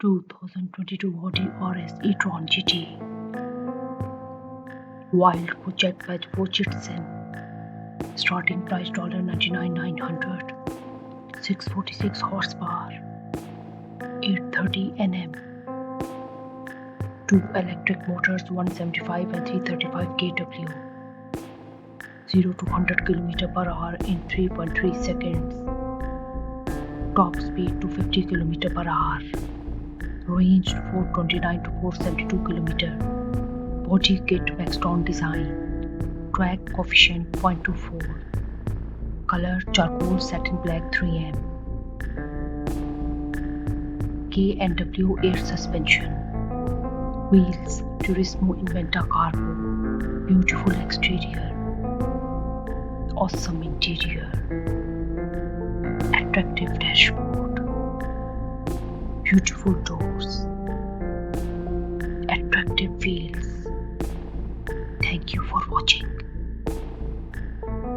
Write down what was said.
2022 Audi RS e-Tron GT. Project by Wojtsen. Starting price $99,900. 646 horsepower. 830 Nm. 2 electric motors, 175 and 335 kW. 0 to 100 km per hour in 3.3 seconds. Top speed to 50 km per hour. Range 429 to 472 km. Body kit Maxtron design. Drag coefficient 0.24. Color charcoal satin black 3M. K&W air suspension. Wheels Turismo Inventa Carbo. Beautiful exterior. Awesome interior. Attractive dashboard. Beautiful doors. Attractive wheels. Thank you for watching.